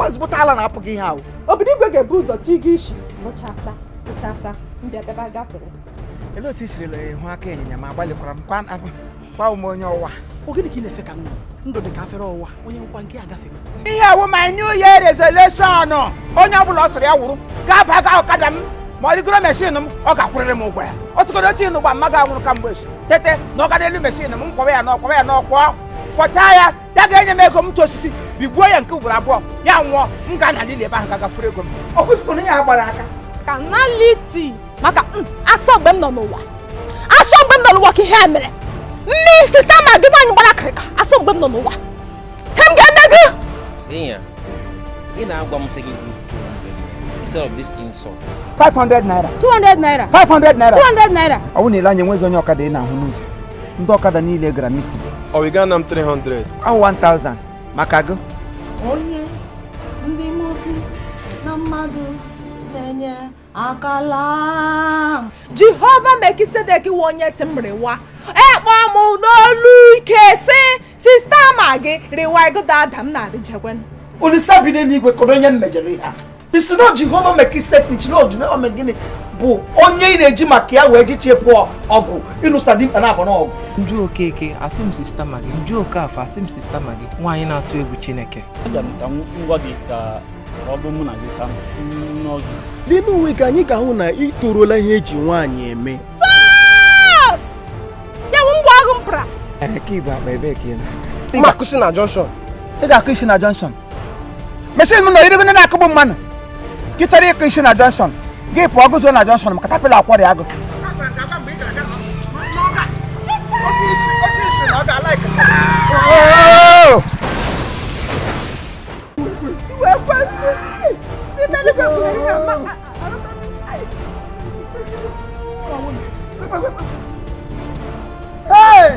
ezigbo ala na-apụ gị ihe ahụ. Obodo igwe ga-ebu ụzọ tiga isi zachasa ndị abịaba gafere. Ele otu isirila ịhụ aka ịnyịnya ma agbalịkwara m kwa ụmụ onye ọwa. Ogene ka ị na-efe ka ndụ dị ka afere ọwa onye nkwa nke agafere. Ihe awụ my new year resolution onye ọbụla ọ sịrị ya wụrụ ga-aba ga ọkada m ma ọ dịgoro meshin m ọ ga-akwụrịrị m ụgwọ ya. Ọ sịgodo tin gba mmaga anwụrụ kamgbe echi tete na ọ ga elu meshin m kwọwa ya n'ọkwọ kwọchaa ya ya ga-enye m ego m tụ osisi bigbuo ya nke ugboro abụọ ya nwụọ m ga na lili ebe ahụ ga-agafere ego m. Ọ kwụfụrụ na ya gbara aka kanaliti maka asọ mgbe m nọ n'ụwa ka ihe a mere nne sista ma gị nwaanyị gbara akịrịka asọ mgbe m nọ n'ụwa he m ga-eme gị ị na-agwa m sị gị instead of this insult 500 naira 200 naira 500 naira 200 naira ọ bụ na ile anya nwezi onye ọkada ị na-ahụ n'ụzọ ndị ọkada niile gara mitin Ọwịga m 300 ahụ 1000 maka gị onye ndị mozi na mmadụ na-enye akala Jehova Mekisedeki wụ onye si m rịwa ekpọ m n'olu ike si sista ma gị rịwa ego dada m narị jekwen Olisa bi n'eluigwe kọrọ onye mmejọrọ ihe a isi na Jehova Mekisedeki na oju na omegini bụ onye ị na-eji maka ya wee jichie pụọ ọgụ ịnụsa dimkpa na abụ n'ọgụ. Nju Okeke asị m sista ma gị, Nju Okafọ asị m sista ma gị, nwaanyị na-atụ egwu Chineke. Aga m ka ngwa gị ka ọ bụ mụ na gị ka n'ọgụ. n'ime uwe ka anyị ga-ahụ na ị toruola ihe eji nwaanyị eme. ya wụ ngwa agụ mpra Ka Igbo akpa ebe ka ị na Ma kwụsị na junction. ị ga-akụ isi na junction meshin m nọ irigo ndị na-akụgbu mmanụ gị chọrọ ịkụ isi na junction gị pụọ gụzo na junction maka tapịla akwọrị agụ